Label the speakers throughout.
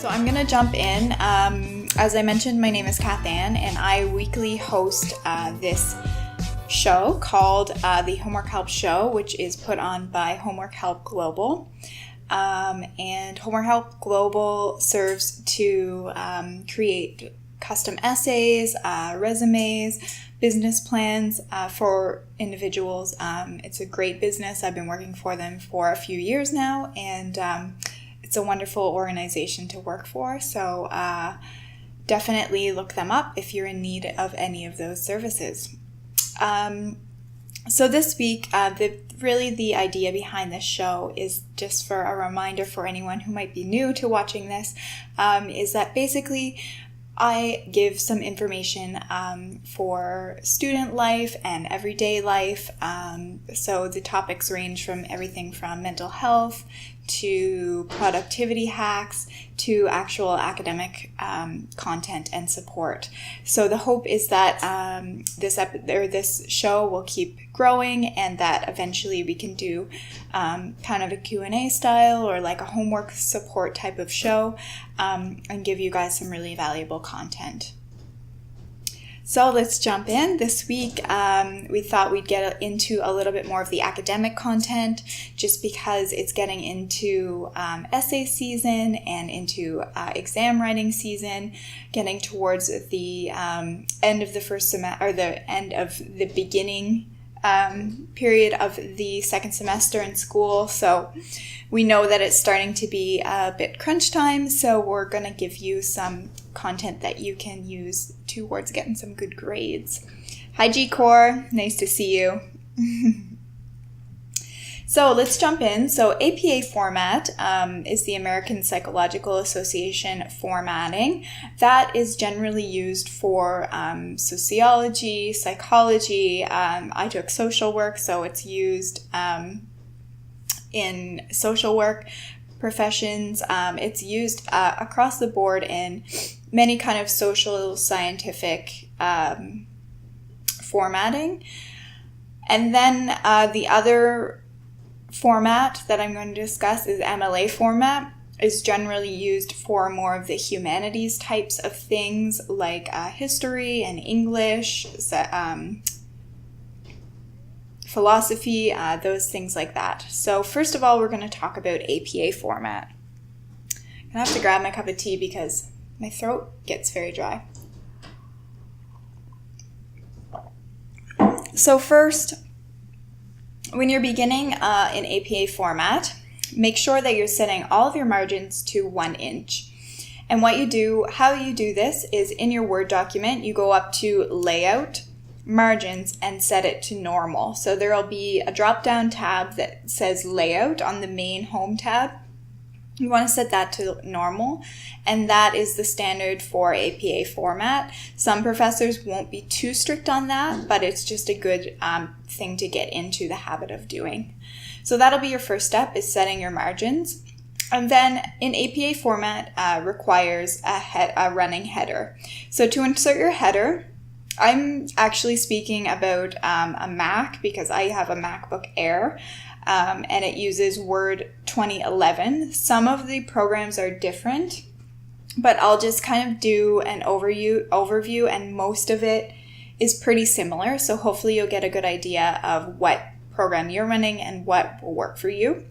Speaker 1: So I'm going to jump in. As I mentioned, my name is Cath, and I weekly host this show called the Homework Help Show, which is put on by Homework Help Global. And Homework Help Global serves to create custom essays, resumes, business plans for individuals. It's a great business. I've been working for them for a few years now, and it's a wonderful organization to work for. So definitely look them up if you're in need of any of those services. So this week, the idea behind this show is just for a reminder for anyone who might be new to watching this, is that basically I give some information for student life and everyday life. So the topics range from everything from mental health to productivity hacks to actual academic content and support. So the hope is that this show will keep growing, and that eventually we can do kind of a Q&A style or like a homework support type of show, and give you guys some really valuable content. So let's jump in. This week, we thought we'd get into a little bit more of the academic content, just because it's getting into essay season and into exam writing season, getting towards the end of the first semester, or the end of the beginning period of the second semester in school. So we know that it's starting to be a bit crunch time, so we're going to give you some content that you can use towards getting some good grades. Hi G-Core, nice to see you. So let's jump in. So APA format is the American Psychological Association formatting. That is generally used for sociology, psychology. I took social work, so it's used in social work professions. It's used across the board in many kind of social scientific formatting. And then the other format that I'm going to discuss is MLA format. Is generally used for more of the humanities types of things like history and English, philosophy, those things like that. So first of all, we're going to talk about APA format. I'm going to have to grab my cup of tea because my throat gets very dry. So first, when you're beginning in APA format, make sure that you're setting all of your margins to 1 inch. And how you do this is in your Word document, you go up to Layout, Margins, and set it to normal. So there will be a drop-down tab that says Layout on the main home tab. You want to set that to normal, and that is the standard for APA format. Some professors won't be too strict on that, but it's just a good thing to get into the habit of doing. So that'll be your first step, is setting your margins. And then in APA format requires a running header. So to insert your header, I'm actually speaking about a Mac because I have a MacBook Air. And it uses Word 2011. Some of the programs are different, but I'll just kind of do an overview, and most of it is pretty similar. So hopefully you'll get a good idea of what program you're running and what will work for you.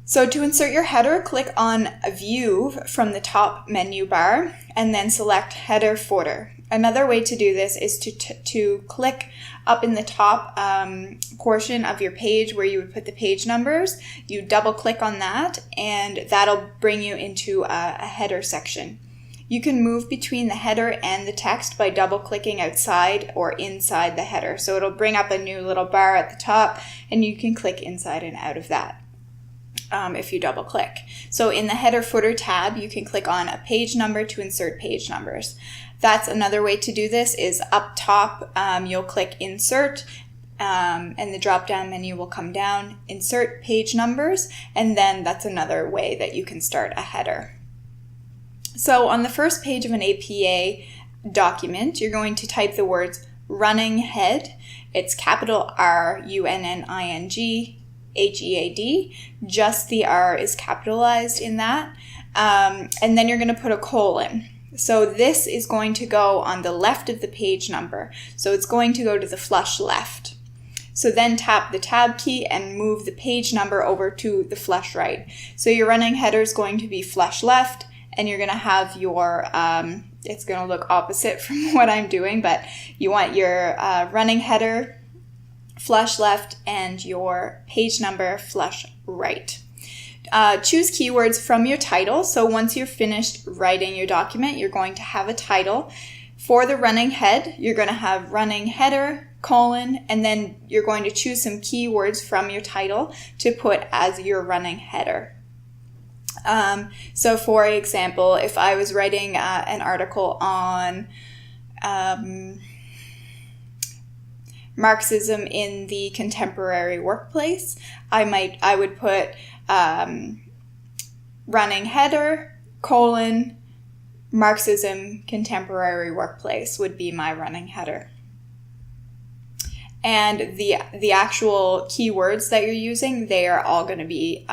Speaker 1: So to insert your header, click on View from the top menu bar and then select Header Footer. Another way to do this is to click up in the top portion of your page where you would put the page numbers. You double click on that, and that'll bring you into a header section. You can move between the header and the text by double clicking outside or inside the header. So it'll bring up a new little bar at the top, and you can click inside and out of that if you double click. So in the header footer tab, you can click on a page number to insert page numbers. That's another way to do this, is up top, you'll click Insert, and the drop-down menu will come down, Insert Page Numbers, and then that's another way that you can start a header. So on the first page of an APA document, you're going to type the words running head. It's capital RUNNING HEAD. Just the R is capitalized in that. And then you're going to put a colon. So this is going to go on the left of the page number. So it's going to go to the flush left. So then tap the tab key and move the page number over to the flush right. So your running header is going to be flush left, and you're going to have your, it's going to look opposite from what I'm doing, but you want your running header flush left and your page number flush right. Choose keywords from your title. So once you're finished writing your document, you're going to have a title. For the running head, you're going to have running header, colon, and then you're going to choose some keywords from your title to put as your running header. So for example, if I was writing an article on Marxism in the contemporary workplace, I would put running header, colon, Marxism contemporary workplace would be my running header. And the actual keywords that you're using, they are all going to be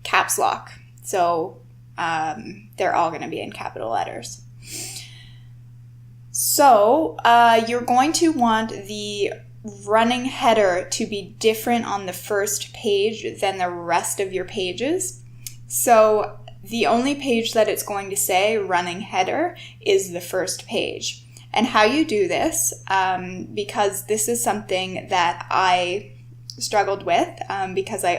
Speaker 1: caps lock. So they're all going to be in capital letters. So you're going to want the running header to be different on the first page than the rest of your pages. So the only page that it's going to say running header is the first page. And how you do this, because this is something that I struggled with, because I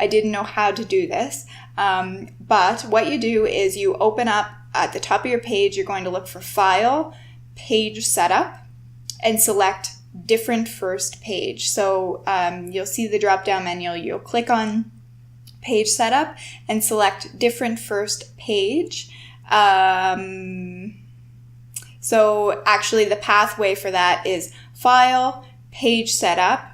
Speaker 1: didn't know how to do this. But what you do is you open up at the top of your page, you're going to look for File, Page Setup, and select Different First Page. So you'll see the drop-down menu. You'll click on Page Setup and select Different First Page. So actually the pathway for that is File, Page Setup,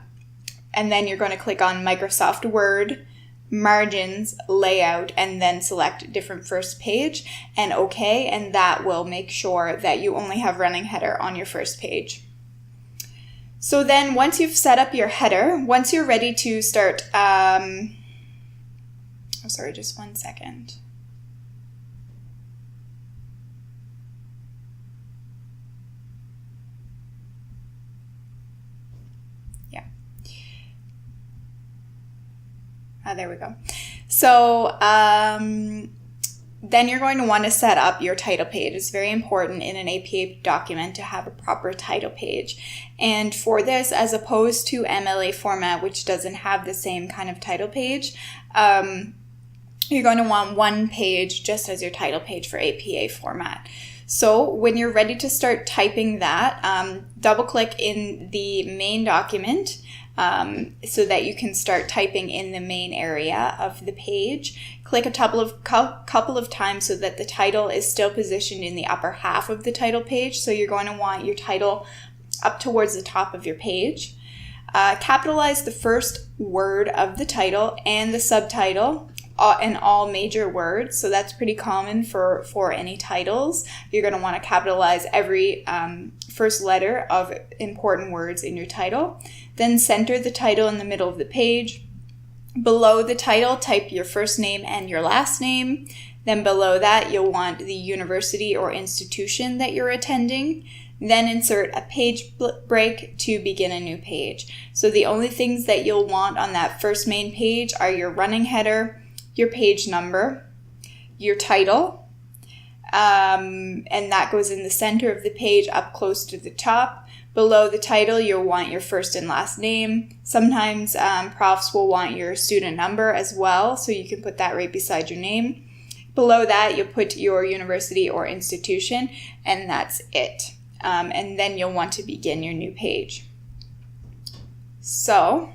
Speaker 1: and then you're going to click on Microsoft Word, Margins, Layout, and then select Different First Page and OK, and that will make sure that you only have running header on your first page. So then once you've set up your header, once you're ready to start, just 1 second. There we go. So then you're going to want to set up your title page. It's very important in an APA document to have a proper title page. And for this, as opposed to MLA format, which doesn't have the same kind of title page, you're going to want one page just as your title page for APA format. So when you're ready to start typing that, double click in the main document so that you can start typing in the main area of the page. Click a couple of times so that the title is still positioned in the upper half of the title page. So you're going to want your title up towards the top of your page. Capitalize the first word of the title and the subtitle in all major words. So that's pretty common for any titles. You're going to want to capitalize every first letter of important words in your title. Then center the title in the middle of the page. Below the title, type your first name and your last name. Then below that, you'll want the university or institution that you're attending. Then insert a page break to begin a new page. So the only things that you'll want on that first main page are your running header, your page number, your title, and that goes in the center of the page up close to the top. Below the title, you'll want your first and last name. Sometimes profs will want your student number as well, so you can put that right beside your name. Below that, you'll put your university or institution, and that's it. And then you'll want to begin your new page. So,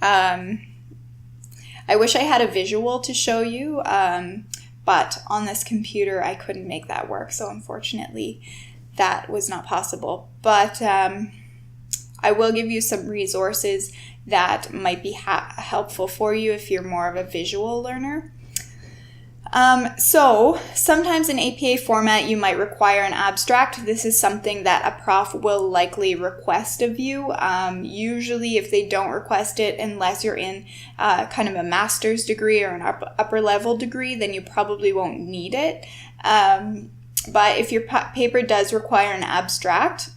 Speaker 1: I wish I had a visual to show you, but on this computer, I couldn't make that work, so unfortunately, that was not possible. But I will give you some resources that might be helpful for you if you're more of a visual learner. So sometimes in APA format, you might require an abstract. This is something that a prof will likely request of you. Usually if they don't request it, unless you're in kind of a master's degree or an upper level degree, then you probably won't need it. But if your paper does require an abstract,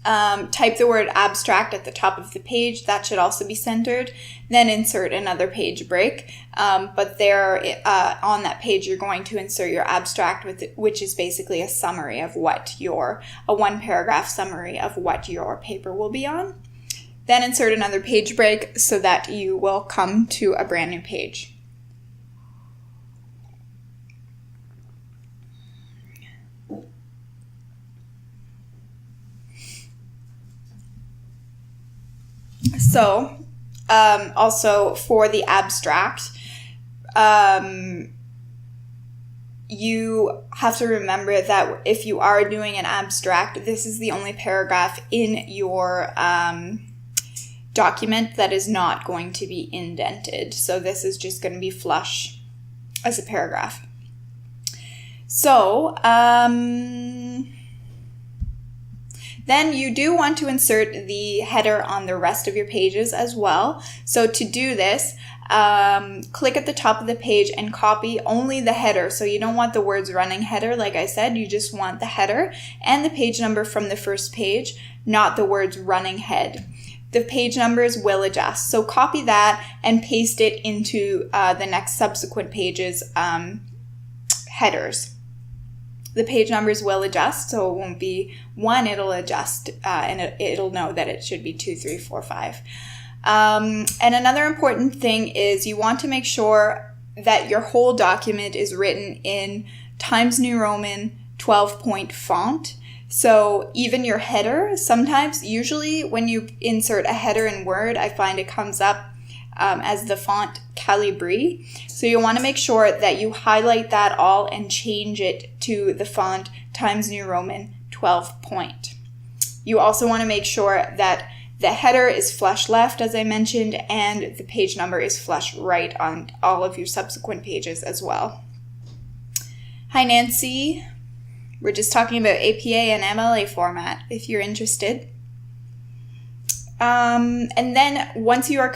Speaker 1: type the word abstract at the top of the page. That should also be centered. Then insert another page break. But there on that page, you're going to insert your abstract, which is basically a summary of a one paragraph summary of what your paper will be on. Then insert another page break so that you will come to a brand new page. So, also for the abstract, you have to remember that if you are doing an abstract, this is the only paragraph in your document that is not going to be indented. So this is just going to be flush as a paragraph. So, then you do want to insert the header on the rest of your pages as well. So to do this, click at the top of the page and copy only the header. So you don't want the words running header, like I said, you just want the header and the page number from the first page, not the words running head. The page numbers will adjust. So copy that and paste it into the next subsequent pages headers. The page numbers will adjust, so it won't be 1, it'll adjust, and it'll know that it should be 2, 3, 4, 5. And another important thing is you want to make sure that your whole document is written in Times New Roman 12-point font. So even your header, usually when you insert a header in Word, I find it comes up as the font Calibri. So you want to make sure that you highlight that all and change it to the font Times New Roman 12-point. You also want to make sure that the header is flush left, as I mentioned, and the page number is flush right on all of your subsequent pages as well. Hi, Nancy. We're just talking about APA and MLA format, if you're interested. And then once you've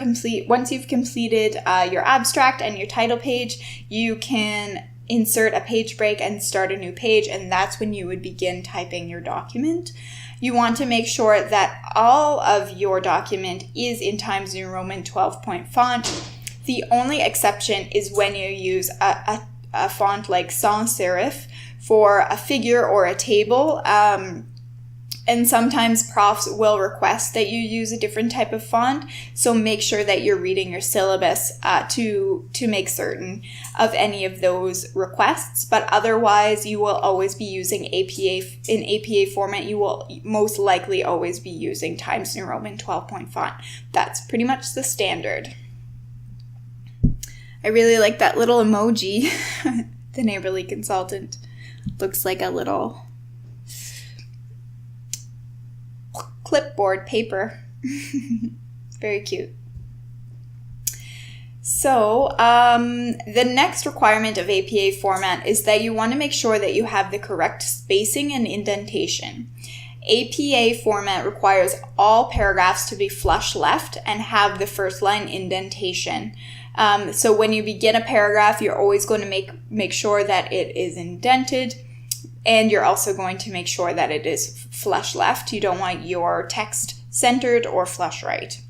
Speaker 1: completed your abstract and your title page, you can insert a page break and start a new page, and that's when you would begin typing your document. You want to make sure that all of your document is in Times New Roman 12-point font. The only exception is when you use a font like sans serif for a figure or a table. And sometimes profs will request that you use a different type of font, so make sure that you're reading your syllabus to make certain of any of those requests. But otherwise, you will always be using APA. In APA format, you will most likely always be using Times New Roman 12-point font. That's pretty much the standard. I really like that little emoji, the neighborly consultant. Looks like a little clipboard paper. Very cute. So the next requirement of APA format is that you want to make sure that you have the correct spacing and indentation. APA format requires all paragraphs to be flush left and have the first line indentation. So when you begin a paragraph, you're always going to make sure that it is indented. And you're also going to make sure that it is flush left. You don't want your text centered or flush right.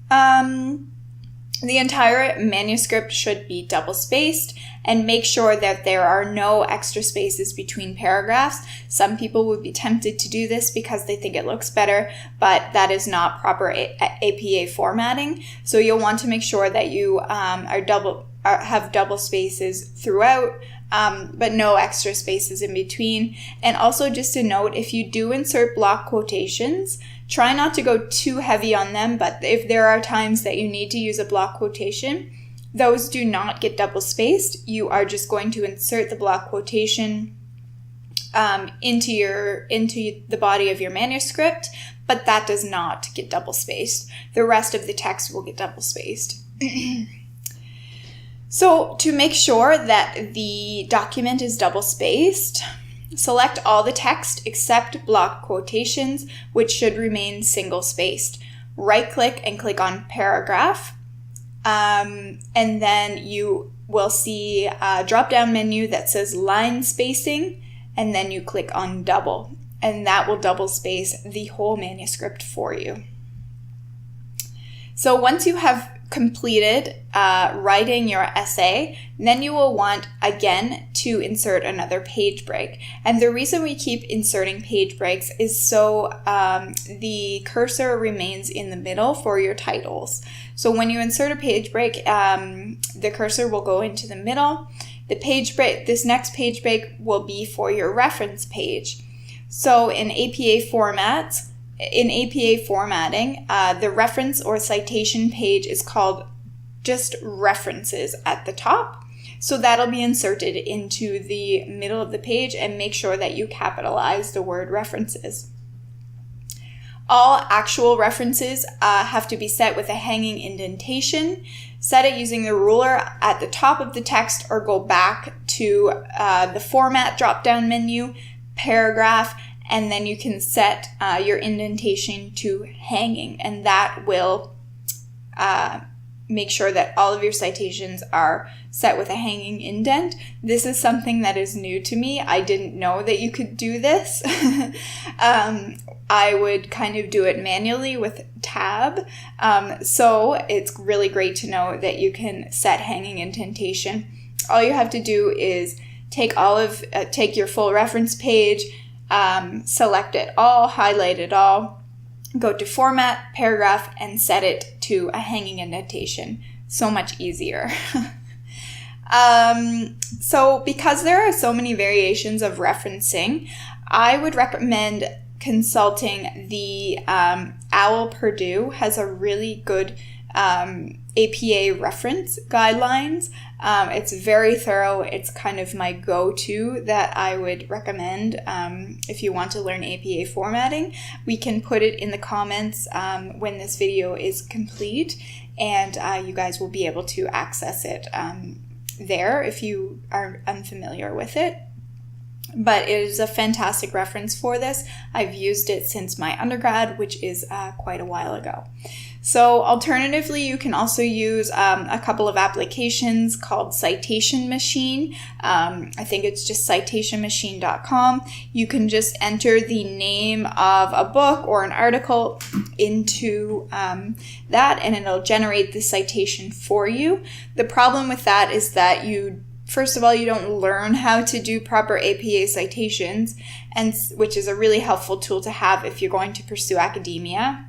Speaker 1: The entire manuscript should be double spaced, and make sure that there are no extra spaces between paragraphs. Some people would be tempted to do this because they think it looks better, but that is not proper APA formatting. So you'll want to make sure that you have double spaces throughout, but no extra spaces in between. And also just a note, if you do insert block quotations, try not to go too heavy on them, but if there are times that you need to use a block quotation, those do not get double spaced. You are just going to insert the block quotation into the body of your manuscript, but that does not get double spaced. The rest of the text will get double spaced. So to make sure that the document is double-spaced, select all the text except block quotations, which should remain single-spaced. Right-click and click on Paragraph, and then you will see a drop-down menu that says Line Spacing, and then you click on Double, and that will double-space the whole manuscript for you. So once you have completed writing your essay, then you will want again to insert another page break. And the reason we keep inserting page breaks is so the cursor remains in the middle for your titles. So when you insert a page break, the cursor will go into the middle. The page break, this next page break will be for your reference page. So in APA formats, in APA formatting, the reference or citation page is called just references at the top. So that'll be inserted into the middle of the page, and make sure that you capitalize the word references. All actual references have to be set with a hanging indentation. Set it using the ruler at the top of the text, or go back to the format drop-down menu, paragraph, and then you can set your indentation to hanging, and that will make sure that all of your citations are set with a hanging indent. This is something that is new to me. I didn't know that you could do this. I would kind of do it manually with tab. So it's really great to know that you can set hanging indentation. All you have to do is take your full reference page, select it all, highlight it all, go to format, paragraph, and set it to a hanging indentation. So much easier. So because there are so many variations of referencing, I would recommend consulting the OWL Purdue has a really good APA reference guidelines. It's very thorough. It's kind of my go-to that I would recommend if you want to learn APA formatting. We can put it in the comments when this video is complete, and you guys will be able to access it there if you are unfamiliar with it. But it is a fantastic reference for this. I've used it since my undergrad, which is quite a while ago. So alternatively, you can also use a couple of applications called Citation Machine. I think it's just citationmachine.com. You can just enter the name of a book or an article into that, and it'll generate the citation for you. The problem with that is that first of all, you don't learn how to do proper APA citations, which is a really helpful tool to have if you're going to pursue academia.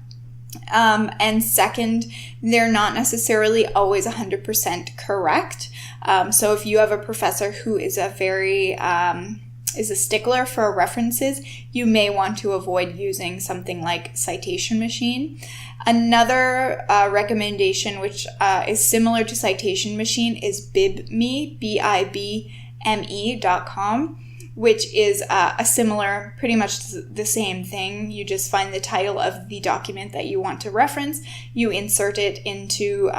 Speaker 1: And second, they're not necessarily always 100% correct. So if you have a professor who is is a stickler for references, you may want to avoid using something like Citation Machine. Another recommendation, which is similar to Citation Machine, is bibme, bibme.com, which is a similar, pretty much the same thing. You just find the title of the document that you want to reference, you insert it into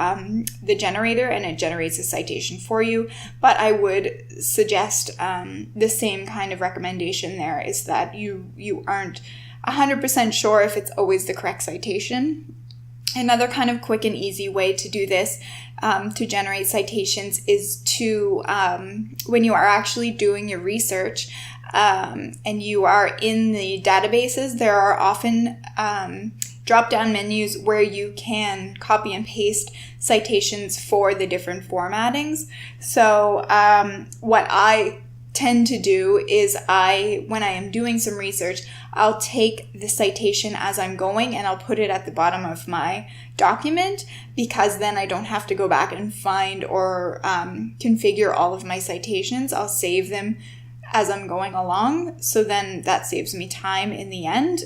Speaker 1: the generator, and it generates a citation for you. But I would suggest the same kind of recommendation there, is that you aren't 100% sure if it's always the correct citation. Another kind of quick and easy way to do this, to generate citations, is to, when you are actually doing your research and you are in the databases, there are often drop-down menus where you can copy and paste citations for the different formattings. So what I tend to do is when I am doing some research, I'll take the citation as I'm going and I'll put it at the bottom of my document, because then I don't have to go back and find or configure all of my citations. I'll save them as I'm going along, so then that saves me time in the end.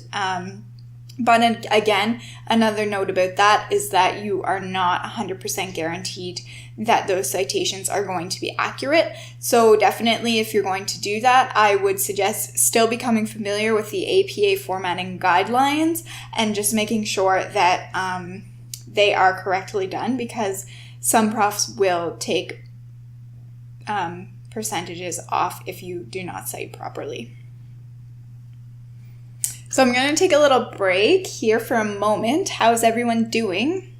Speaker 1: But again, another note about that is that you are not 100% guaranteed that those citations are going to be accurate. So definitely, if you're going to do that, I would suggest still becoming familiar with the APA formatting guidelines and just making sure that they are correctly done, because some profs will take percentages off if you do not cite properly. So I'm going to take a little break here for a moment. How's everyone doing?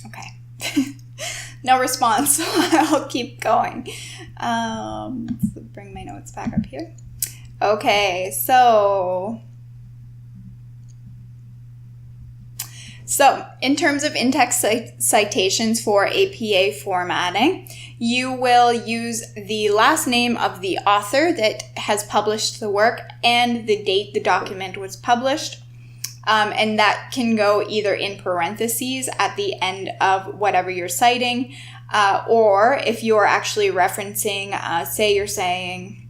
Speaker 1: Okay. No response, so I'll keep going. Let's bring my notes back up here. Okay, so in terms of in-text citations for APA formatting, you will use the last name of the author that has published the work and the date the document was published. And that can go either in parentheses at the end of whatever you're citing, or if you're actually referencing, say you're saying,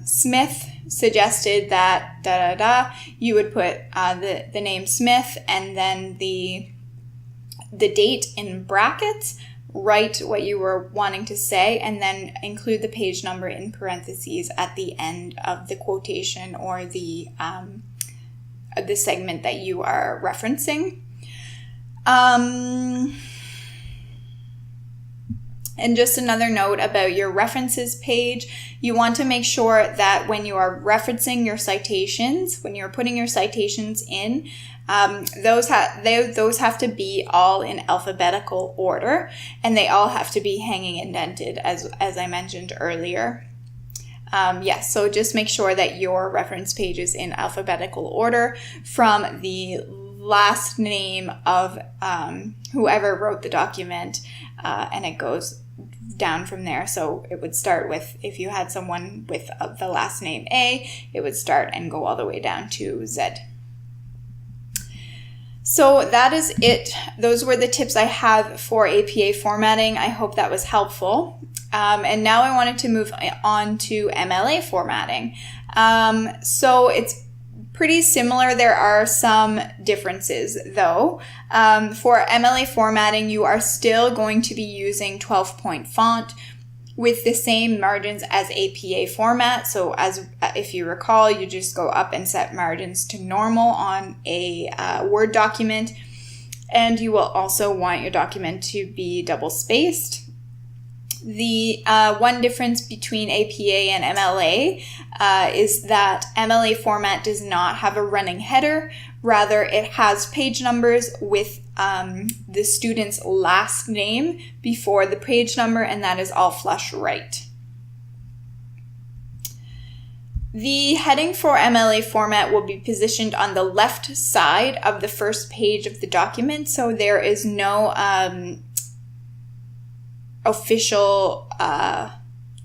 Speaker 1: Smith suggested that you would put the name Smith and then the date in brackets, write what you were wanting to say, and then include the page number in parentheses at the end of the quotation or the segment that you are referencing. And just another note about your references page, you want to make sure that when you are referencing your citations, when you're putting your citations in, those have to be all in alphabetical order, and they all have to be hanging indented, as I mentioned earlier. Yes, so just make sure that your reference page is in alphabetical order from the last name of whoever wrote the document, and it goes down from there. So it would start with, if you had someone with the last name A, it would start and go all the way down to Z. So that is it. Those were the tips I have for APA formatting. I hope that was helpful. And now I wanted to move on to MLA formatting. So it's pretty similar. There are some differences though. For MLA formatting, you are still going to be using 12-point font with the same margins as APA format. So as if you recall, you just go up and set margins to normal on a Word document. And you will also want your document to be double spaced. The one difference between APA and MLA is that MLA format does not have a running header. Rather, it has page numbers with the student's last name before the page number, and that is all flush right. The heading for MLA format will be positioned on the left side of the first page of the document, so there is no official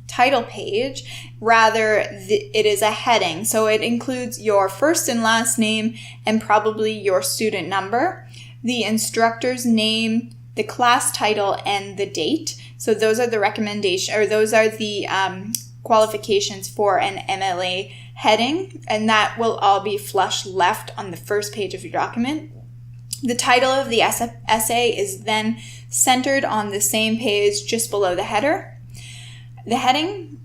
Speaker 1: title page. Rather, it is a heading. So it includes your first and last name and probably your student number, the instructor's name, the class title, and the date. So those are the qualifications for an MLA heading, and that will all be flush left on the first page of your document. The title of the essay is then centered on the same page just below the header, the heading.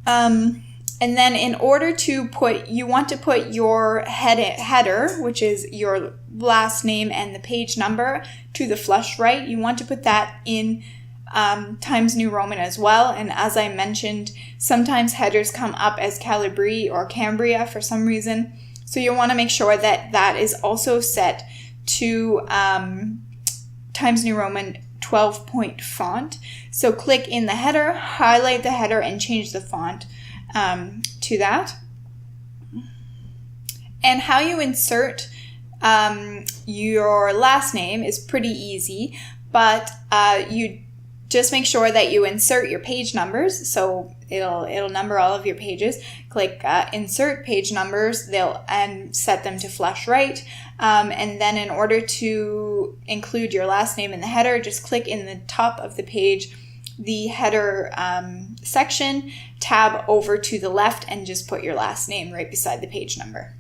Speaker 1: And then in order to you want to put your header, which is your last name and the page number, to the flush right. You want to put that in Times New Roman as well. And as I mentioned, sometimes headers come up as Calibri or Cambria for some reason. So you want to make sure that that is also set to Times New Roman 12-point font. So click in the header, highlight the header, and change the font to that. And how you insert your last name is pretty easy, but you just make sure that you insert your page numbers. So it'll number all of your pages. Click insert page numbers, and set them to flush right. And then in order to include your last name in the header, just click in the top of the page, the header section, tab over to the left, and just put your last name right beside the page number.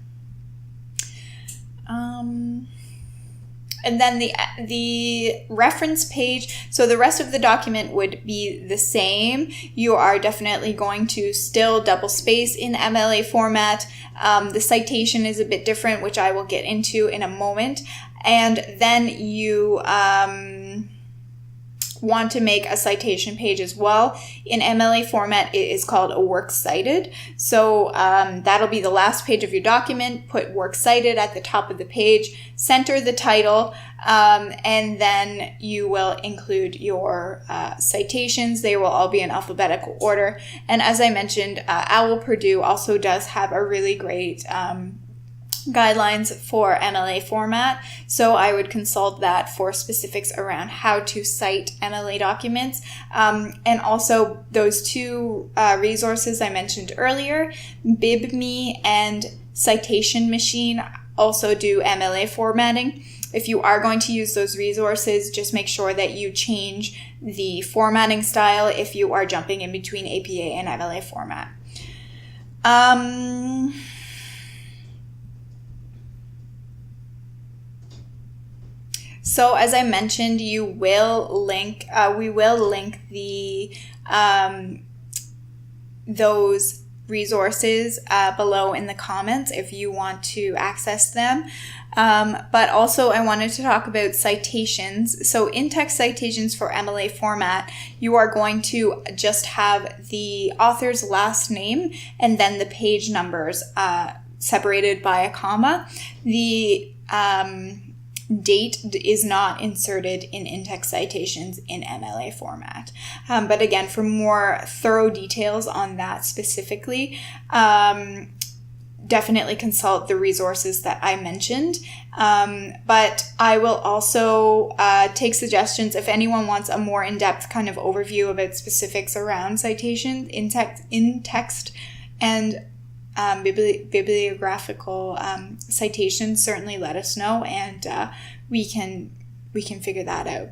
Speaker 1: And then the reference page, so the rest of the document would be the same. You are definitely going to still double space in MLA format. The citation is a bit different, which I will get into in a moment. And then you want to make a citation page as well. In MLA format, it is called a works cited. So that'll be the last page of your document. Put works cited at the top of the page, center the title, and then you will include your citations. They will all be in alphabetical order. And as I mentioned, OWL Purdue also does have a really great guidelines for MLA format, so I would consult that for specifics around how to cite MLA documents. And also those two resources I mentioned earlier, BibMe and Citation Machine, also do MLA formatting. If you are going to use those resources, just make sure that you change the formatting style if you are jumping in between APA and MLA format. So as I mentioned, we will link the those resources below in the comments if you want to access them. But also I wanted to talk about citations. So in-text citations for MLA format, you are going to just have the author's last name and then the page numbers separated by a comma. The date is not inserted in text citations in MLA format. But again, for more thorough details on that specifically, definitely consult the resources that I mentioned. But I will also take suggestions if anyone wants a more in-depth kind of overview about specifics around citations in text and bibliographical citations. Certainly let us know, and we can figure that out.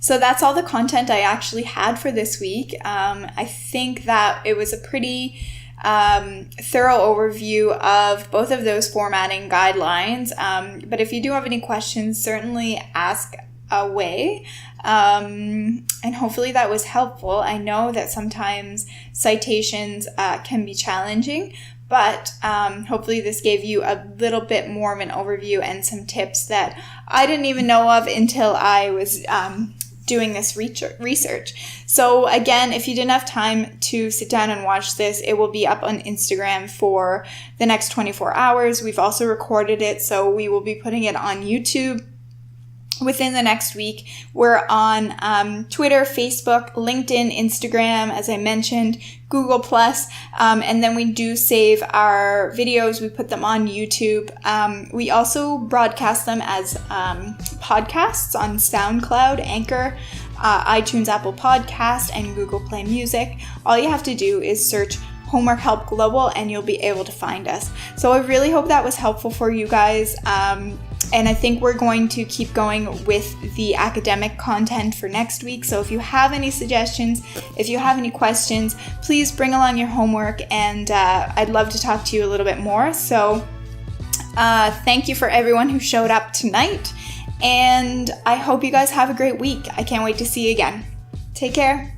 Speaker 1: So that's all the content I actually had for this week. I think that it was a pretty thorough overview of both of those formatting guidelines. But if you do have any questions, certainly ask away. And hopefully that was helpful. I know that sometimes citations can be challenging, but hopefully this gave you a little bit more of an overview and some tips that I didn't even know of until I was doing this research. So again, if you didn't have time to sit down and watch this, it will be up on Instagram for the next 24 hours. We've also recorded it, so we will be putting it on YouTube within the next week. We're on Twitter, Facebook, LinkedIn, Instagram, as I mentioned, Google+, and then we do save our videos. We put them on YouTube. We also broadcast them as podcasts on SoundCloud, Anchor, iTunes, Apple Podcast, and Google Play Music. All you have to do is search Homework Help Global and you'll be able to find us. So I really hope that was helpful for you guys. And I think we're going to keep going with the academic content for next week. So if you have any suggestions, if you have any questions, please bring along your homework, and I'd love to talk to you a little bit more. So thank you for everyone who showed up tonight, and I hope you guys have a great week. I can't wait to see you again. Take care.